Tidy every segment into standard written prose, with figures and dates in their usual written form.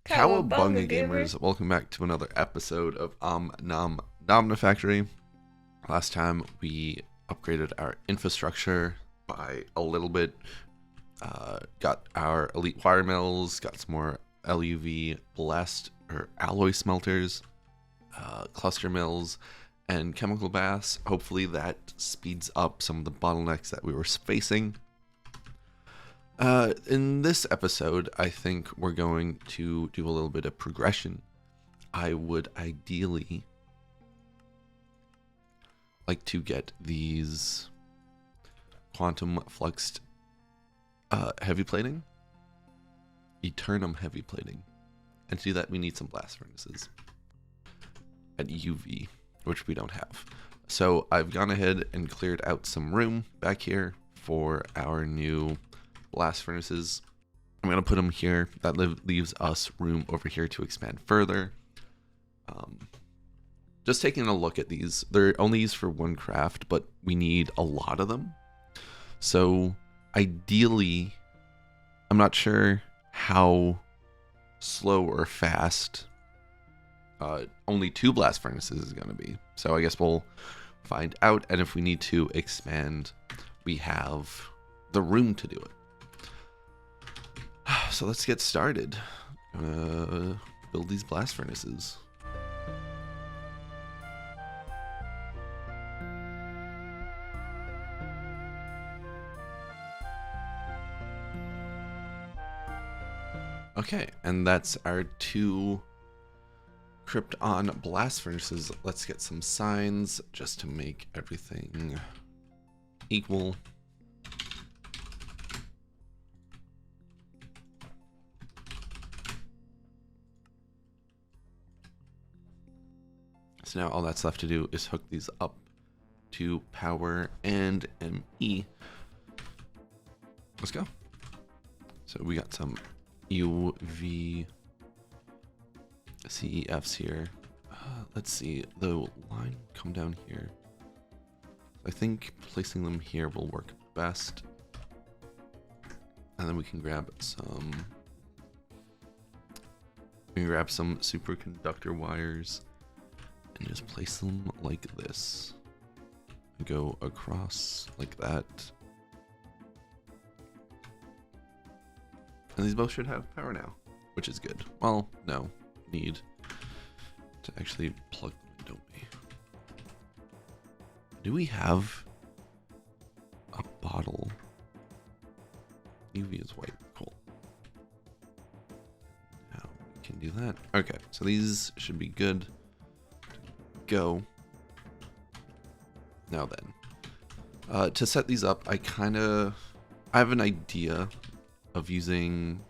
Cowabunga Cowabunga gamer. gamers, welcome back to another episode of Nomnifactory. Last time we upgraded our infrastructure by a little bit, got our elite wire mills, got some more LUV blast or alloy smelters, cluster mills, and chemical baths. Hopefully that speeds up some of the bottlenecks that we were facing. In this episode, I think we're going to do a little bit of progression. I would ideally like to get these quantum fluxed heavy plating, eternum heavy plating, and to do that we need some blast furnaces at UV, which we don't have. So I've gone ahead and cleared out some room back here for our new blast furnaces. I'm going to put them here. That leaves us room over here to expand further. Just taking a look at these, they're only used for one craft, but we need a lot of them. So ideally, I'm not sure how slow or fast only 2 blast furnaces is going to be. So I guess we'll find out, and if we need to expand, we have the room to do it. So let's get started. Build these blast furnaces. Okay, and that's our 2 Krypton blast furnaces. Let's get some signs just to make everything equal. So now all that's left to do is hook these up to power and ME. Let's go. So we got some UV CEFs here. Let's see, the line come down here. I think placing them here will work best. And then we can grab some superconductor wires and just place them like this. Go across like that. And these both should have power now, which is good. Well, no, need to actually plug them in, don't we? Do we have a bottle? UV is white, cool. Now we can do that. Okay, so these should be good to go. Now then, to set these up, I have an idea of using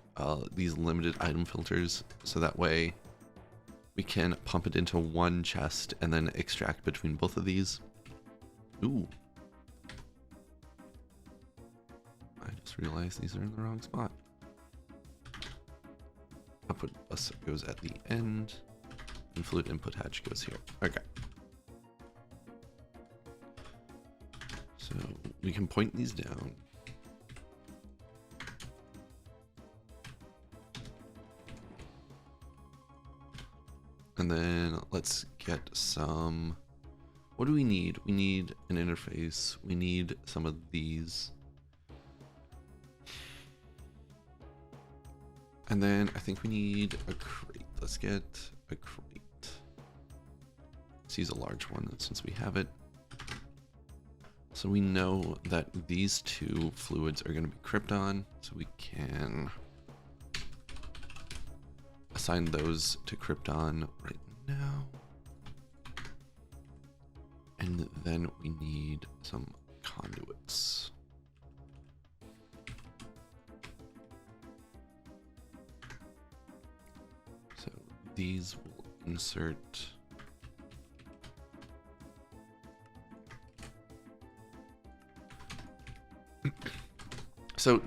these limited item filters, so that way we can pump it into one chest and then extract between both of these. Ooh. I just realized these are in the wrong spot. Output bus goes at the end, and fluid input hatch goes here. Okay. So we can point these down. And then let's get some, what do we need? We need an interface. We need some of these. And then I think we need a crate. Let's get a crate. Let's use a large one since we have it. So we know that these 2 fluids are going to be Krypton, so we can assign those to Krypton right now. And then we need some conduits. So these will insert. So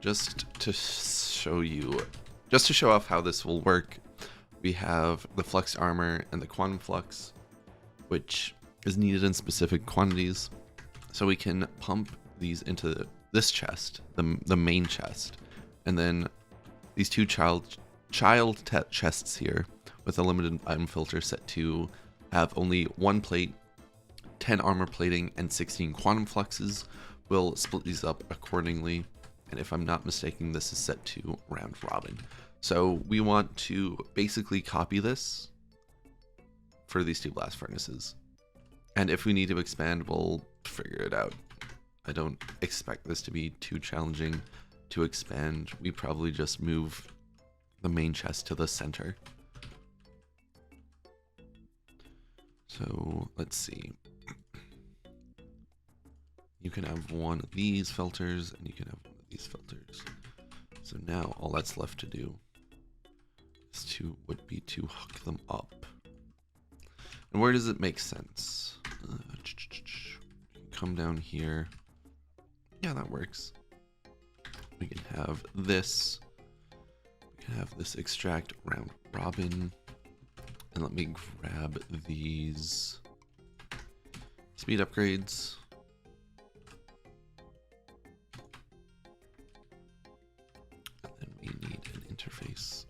just to show off how this will work, we have the flux armor and the quantum flux, which is needed in specific quantities. So we can pump these into this chest, the main chest, And then these two child chests here with a limited item filter set to have only 1 plate, 10 armor plating, and 16 quantum fluxes. We'll split these up accordingly. And if I'm not mistaken, this is set to round robin. So we want to basically copy this for these 2 blast furnaces. And if we need to expand, we'll figure it out. I don't expect this to be too challenging to expand. We probably just move the main chest to the center. So let's see. You can have one of these filters and you can have one of these filters. So now all that's left to do is would be to hook them up. And where does it make sense? Come down here. Yeah, that works. We can have this. We can have this extract round robin. And let me grab these speed upgrades. And then we need an interface.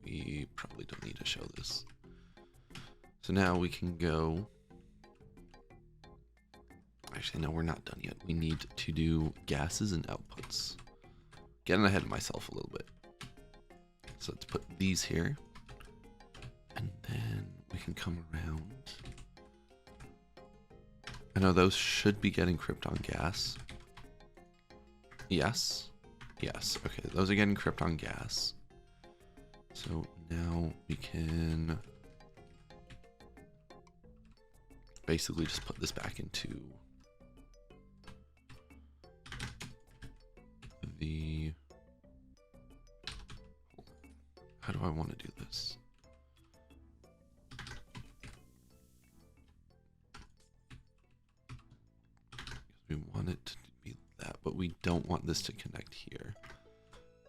We probably don't need to show this. So now we can go. Actually, no, we're not done yet. We need to do gases and outputs. Getting ahead of myself a little bit. So let's put these here. And then we can come around. I know those should be getting krypton gas. Yes. Yes. Okay, those are getting krypton gas. So now we can basically just put this back into the... How do I want to do this? We want it to be that, but we don't want this to connect here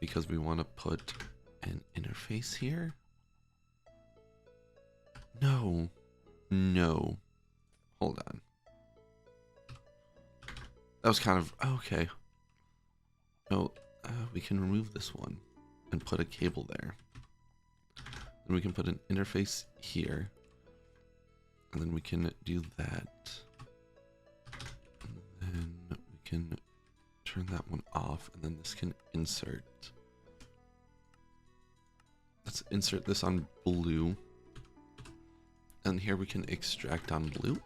because we want to put an interface here. No, no, hold on. That was kind of okay. No, we can remove this one and put a cable there. And we can put an interface here. And then we can do that. And then we can turn that one off. And then this can insert. Let's insert this on blue. And here we can extract on blue.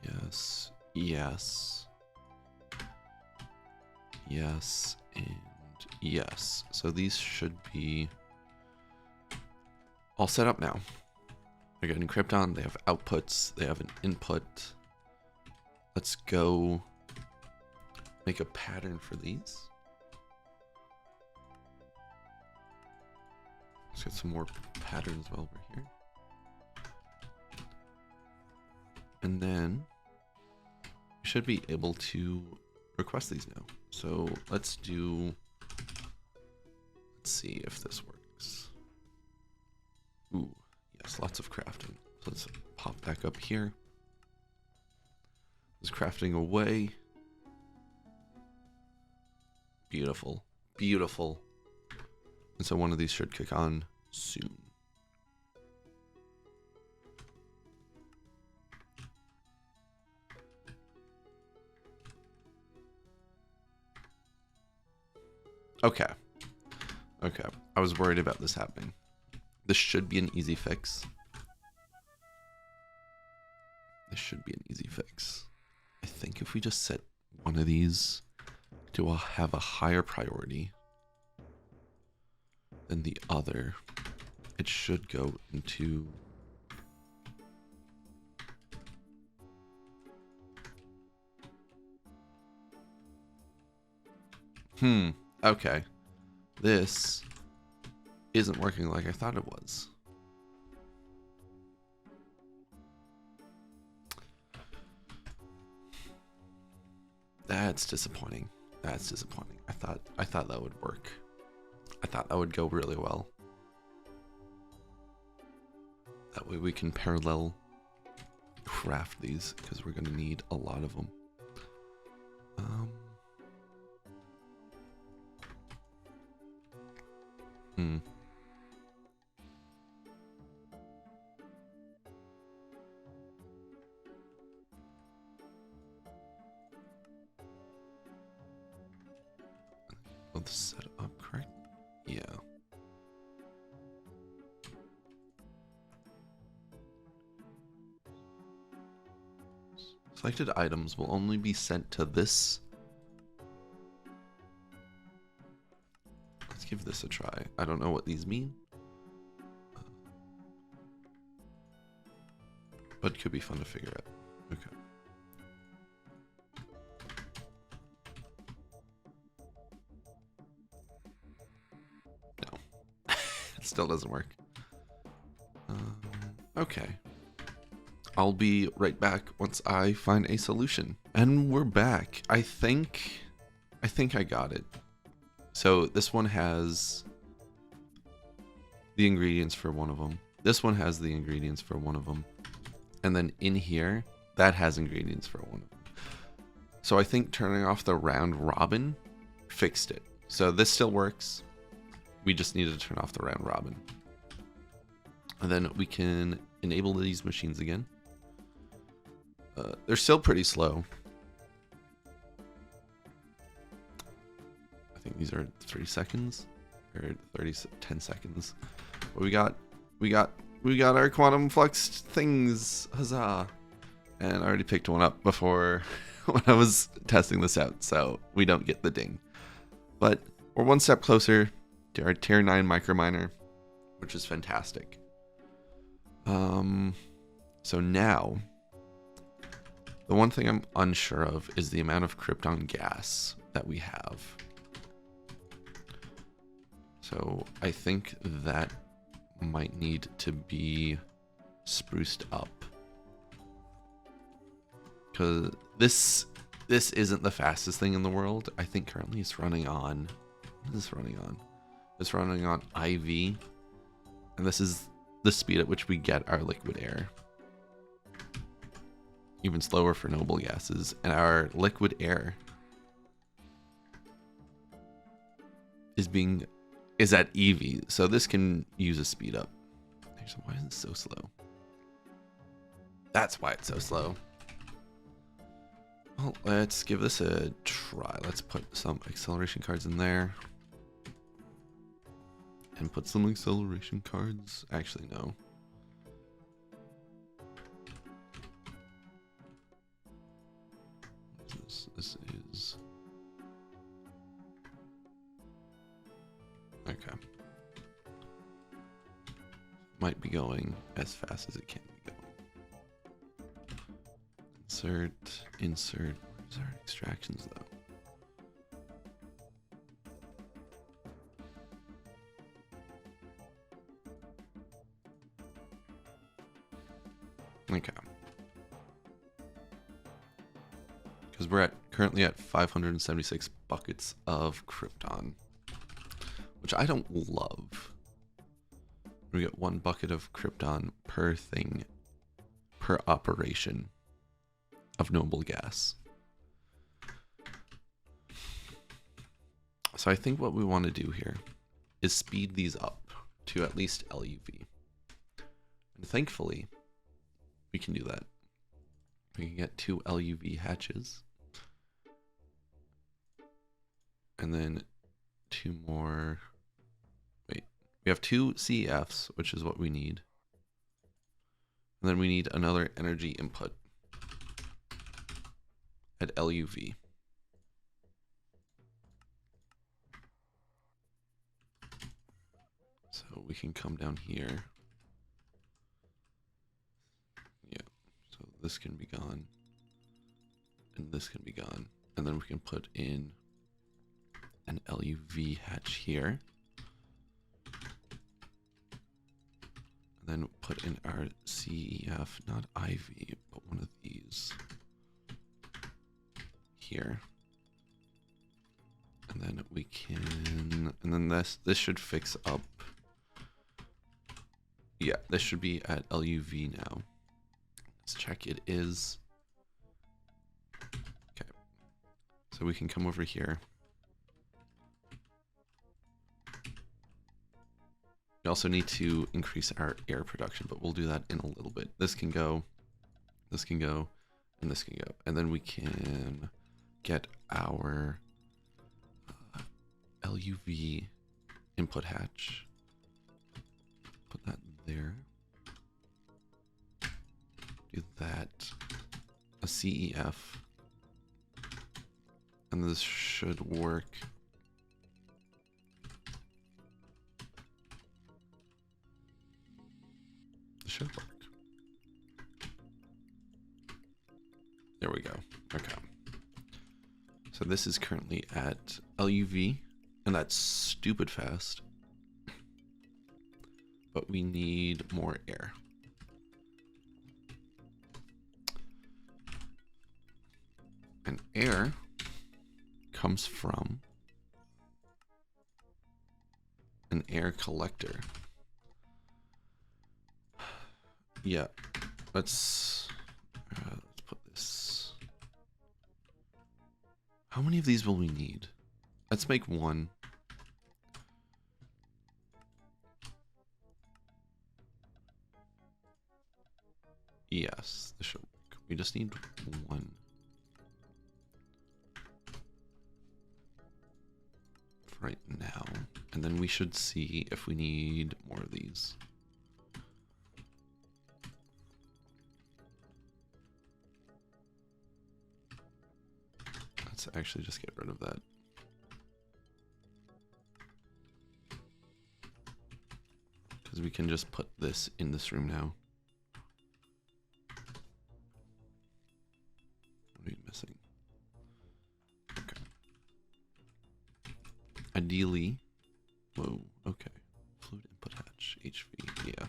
Yes, yes, yes, and yes. So these should be all set up now. They're getting krypton, they have outputs, they have an input. Let's go make a pattern for these. Let's get some more patterns while we're here. And then we should be able to request these now. So let's see if this works. Ooh, yes, lots of crafting. So let's pop back up here. It's crafting away. Beautiful, beautiful. And so one of these should kick on soon. Okay. Okay. I was worried about this happening. This should be an easy fix. This should be an easy fix. I think if we just set one of these to have a higher priority than the other, it should go into... Okay. This isn't working like I thought it was. That's disappointing. That's disappointing. I thought that would work. I thought that would go really well. That way we can parallel craft these, because we're going to need a lot of them. Both set up correct? Yeah. Selected items will only be sent to this. Let's give this a try. I don't know what these mean, but could be fun to figure out. Okay. No. It still doesn't work. Okay. I'll be right back once I find a solution. And we're back. I think I got it. So this one has the ingredients for one of them. This one has the ingredients for one of them. And then in here, that has ingredients for one of them. So I think turning off the round robin fixed it. So this still works. We just need to turn off the round robin. And then we can enable these machines again. They're still pretty slow. I think these are 3 seconds or 10 seconds. But we got our quantum fluxed things. Huzzah. And I already picked one up before when I was testing this out, so we don't get the ding. But we're one step closer to our tier 9 microminer, which is fantastic. So now the one thing I'm unsure of is the amount of krypton gas that we have. So I think that might need to be spruced up, because this isn't the fastest thing in the world. I think currently it's running on, what is this running on? It's running on IV, and this is the speed at which we get our liquid air. Even slower for noble gases, and our liquid air is at EV, so this can use a speed up. Actually, why is it so slow? That's why it's so slow. Well, let's give this a try. Let's put some acceleration cards in there. And put some acceleration cards. Actually, no. This is... Okay. Might be going as fast as it can be going. Insert. Where's our extractions though? Okay. Because we're currently at 576 buckets of krypton, which I don't love. We get 1 bucket of krypton per thing, per operation of noble gas. So I think what we want to do here is speed these up to at least LUV. And thankfully, we can do that. We can get 2 LUV hatches. And then 2 more. Wait, we have 2 CEFs, which is what we need. And then we need another energy input at LUV. So we can come down here. Yeah, so this can be gone. And this can be gone. And then we can put in an LUV hatch here. And then put in our CEF, not IV, but one of these here. And then we can, and then this should fix up. Yeah, this should be at LUV now. Let's check it is. Okay. So we can come over here. We also need to increase our air production, but we'll do that in a little bit. This can go, and this can go. And then we can get our LUV input hatch. Put that there. Do that. A CEF. And this should work. This should work. There we go. Okay. So this is currently at LUV, and that's stupid fast. But we need more air. And air comes from an air collector. Yeah, let's put this. How many of these will we need? Let's make one. Yes, this should work. We just need one. For right now. And then we should see if we need more of these. Let's actually just get rid of that. Because we can just put this in this room now. What are we missing? Okay. Ideally, whoa, okay. Fluid input hatch, HV, yeah.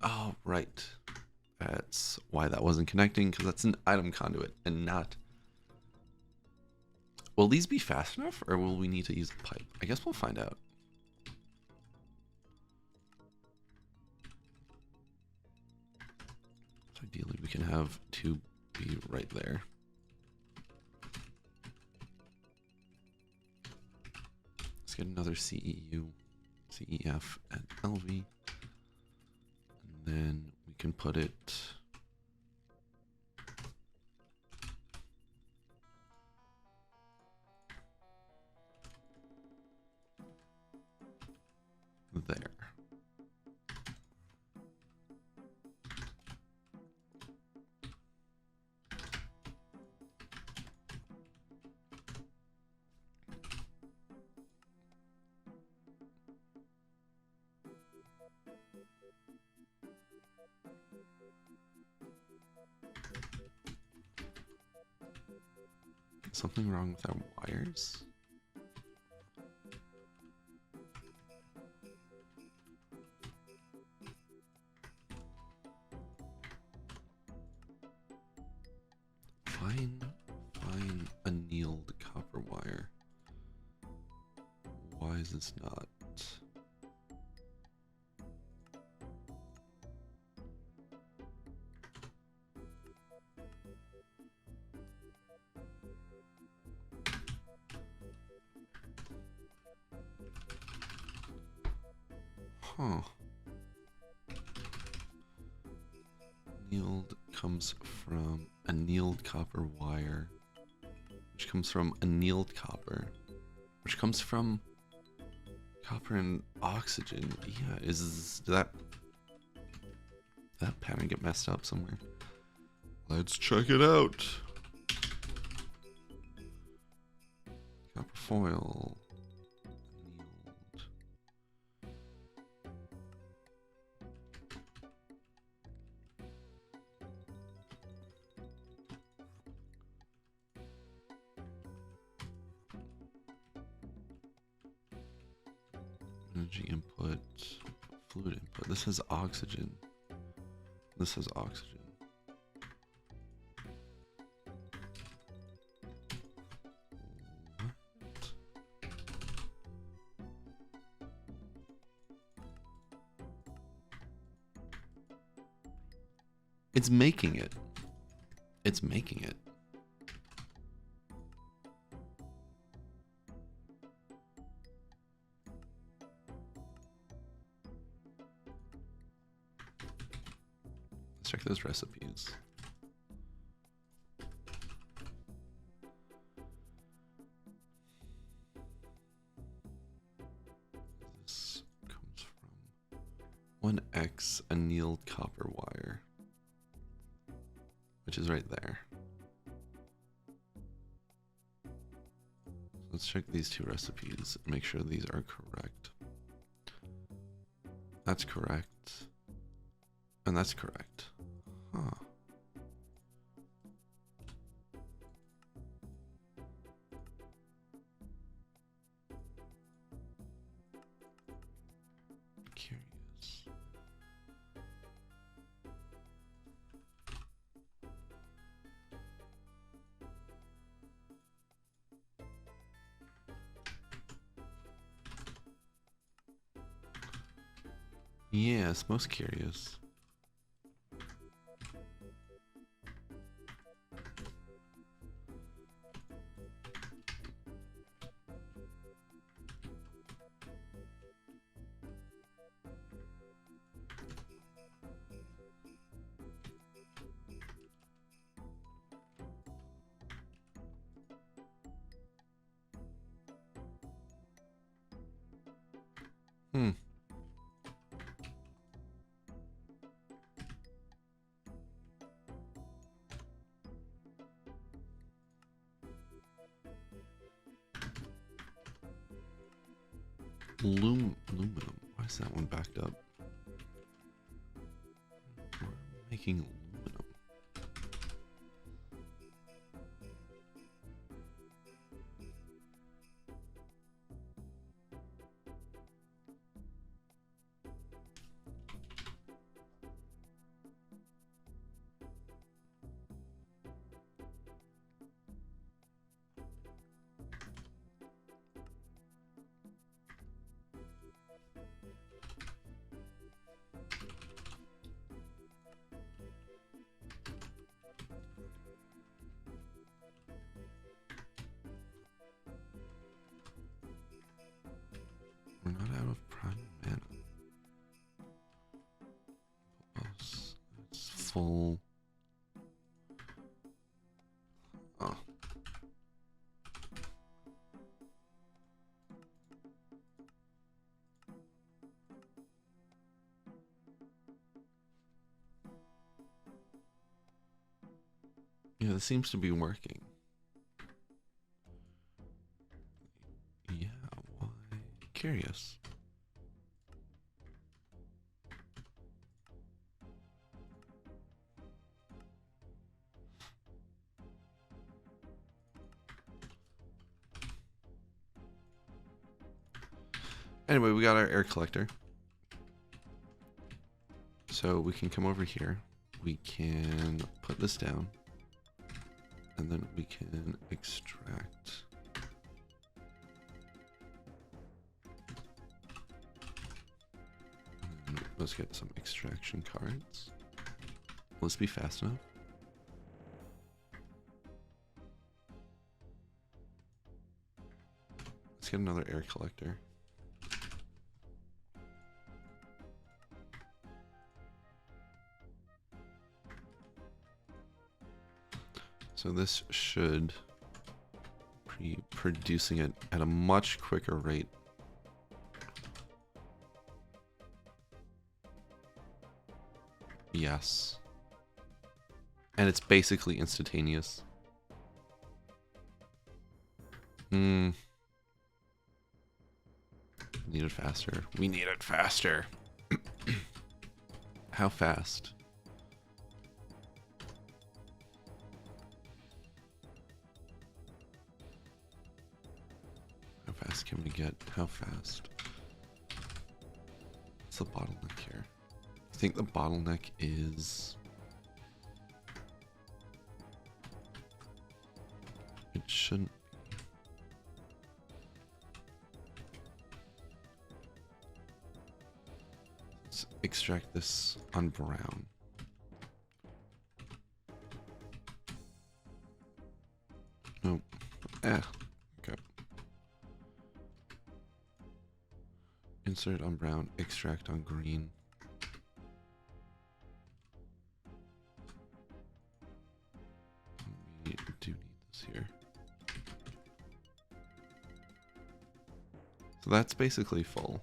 Oh, right. That's why that wasn't connecting, because that's an item conduit and not. Will these be fast enough, or will we need to use a pipe? I guess we'll find out. So ideally, we can have two be right there. Let's get another CEU, CEF at LV. And then we can put it there. Something wrong with our wires? Fine annealed copper wire. Why is this not? Huh. Annealed comes from annealed copper wire, which comes from annealed copper, which comes from copper and oxygen. Yeah, did that pattern get messed up somewhere? Let's check it out. Copper foil. Energy input, fluid input. This has oxygen. This has oxygen. It's making it. It's making it. Let's check those recipes. This comes from 1x annealed copper wire, which is right there. Let's check these two recipes and make sure these are correct. That's correct. And that's correct. Huh. Curious. Yes, most curious. Aluminum. Why is that one backed up? We're making aluminum. We're not out of prime mana. It's full. Oh. Yeah, this seems to be working. Yeah, why? Curious. Anyway, we got our air collector. So we can come over here. We can put this down. And then we can extract. And let's get some extraction cards. Will this be fast enough? Let's get another air collector. So this should be producing it at a much quicker rate. Yes. And it's basically instantaneous. Need it faster. We need it faster. How fast? How fast can we get? How fast? What's the bottleneck here? I think the bottleneck is... It shouldn't be. Let's extract this on brown. Okay. Insert on brown, extract on green. We do need this here. So that's basically full.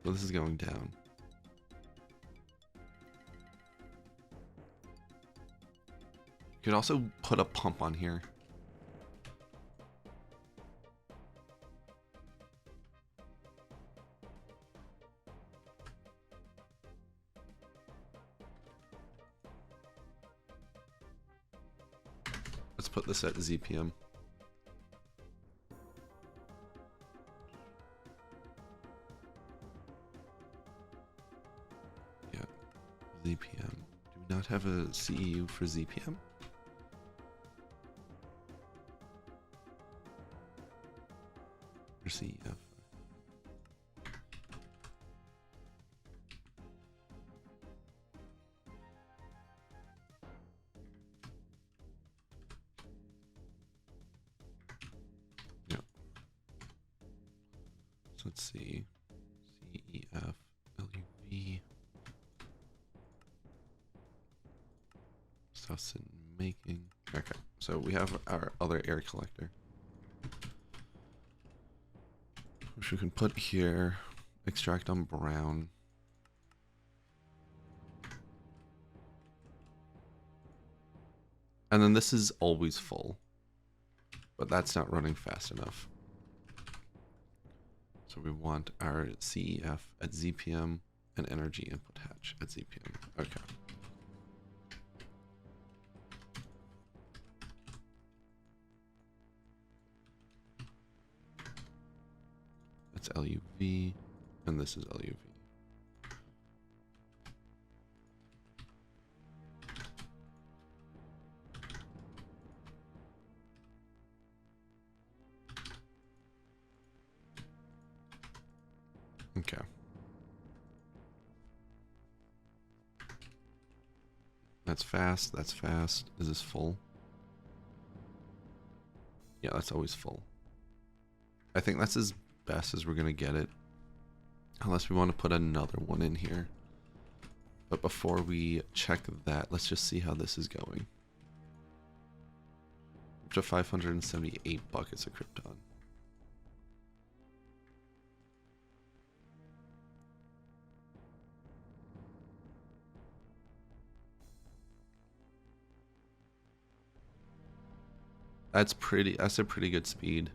So this is going down. You could also put a pump on here. Let's put this at ZPM. Yeah, ZPM. Do we not have a CEU for ZPM? Or CEF? So let's see. CEF, LUV. Stuff's in making. Okay, so we have our other air collector, which we can put here. Extract on brown. And then this is always full, but that's not running fast enough. So we want our CEF at ZPM and energy input hatch at ZPM. Okay. That's LUV, and this is LUV. Okay. That's fast, that's fast. Is this full? Yeah, that's always full. I think that's as best as we're gonna get it. Unless we want to put another one in here. But before we check that, let's just see how this is going. Up to 578 buckets of Krypton. That's a pretty good speed.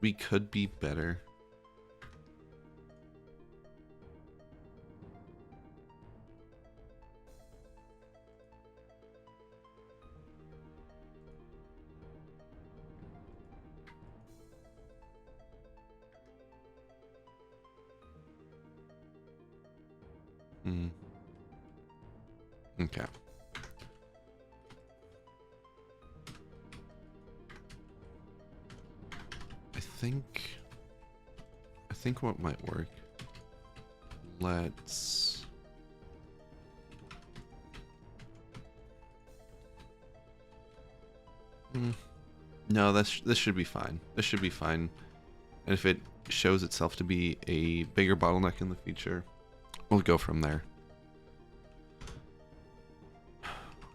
We could be better. Okay. I think what might work. Let's no, this should be fine. This should be fine. And if it shows itself to be a bigger bottleneck in the future, we'll go from there.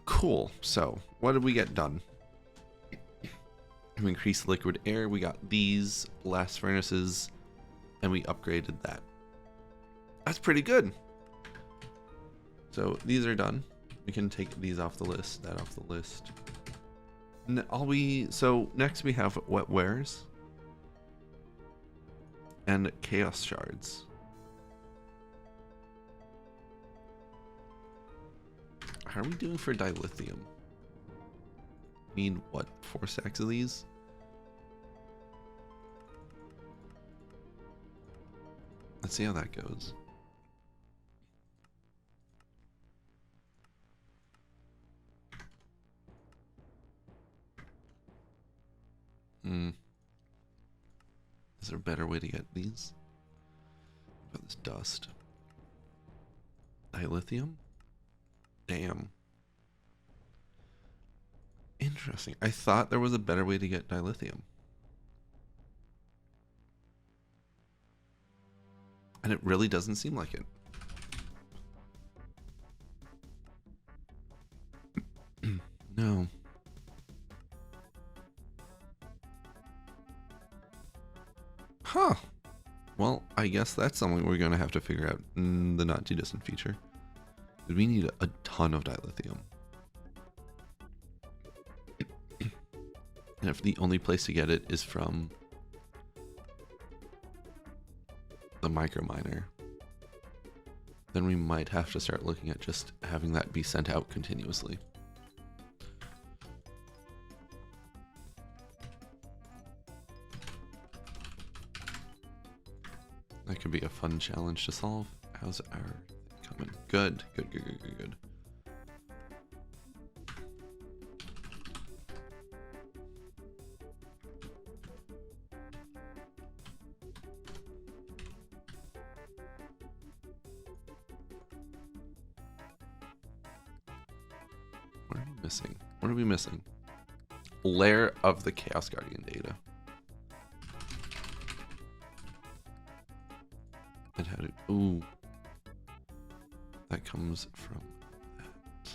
Cool. So, what did we get done? We increased liquid air. We got these blast furnaces, and we upgraded that. That's pretty good. So these are done. We can take these off the list, that off the list. So next we have wet wares and chaos shards. How are we doing for dilithium? Need what, 4 stacks of these? Let's see how that goes. Is there a better way to get these? What about this dust? Dilithium? Damn. Interesting. I thought there was a better way to get dilithium. And it really doesn't seem like it. No. Huh. Well, I guess that's something we're going to have to figure out in the not too distant future. We need a ton of dilithium. And if the only place to get it is from the microminer, then we might have to start looking at just having that be sent out continuously. That could be a fun challenge to solve. How's our thing coming? Good. Good, good, good, good, good. What are we missing? What are we missing? Layer of the Chaos Guardian data. And how to... Ooh. That comes from that.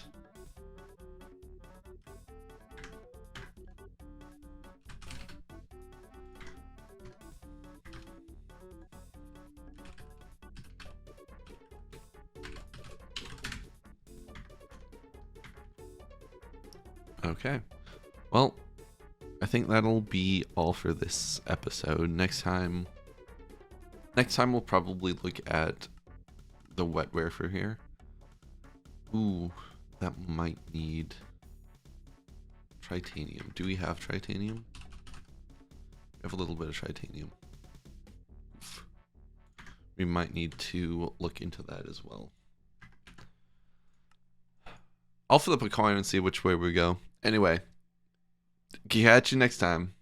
Okay. Well, I think that'll be all for this episode. Next time we'll probably look at the wetware for here. Ooh, that might need tritanium. Do we have tritanium? We have a little bit of tritanium. Oof. We might need to look into that as well. I'll flip a coin and see which way we go. Anyway, catch you next time.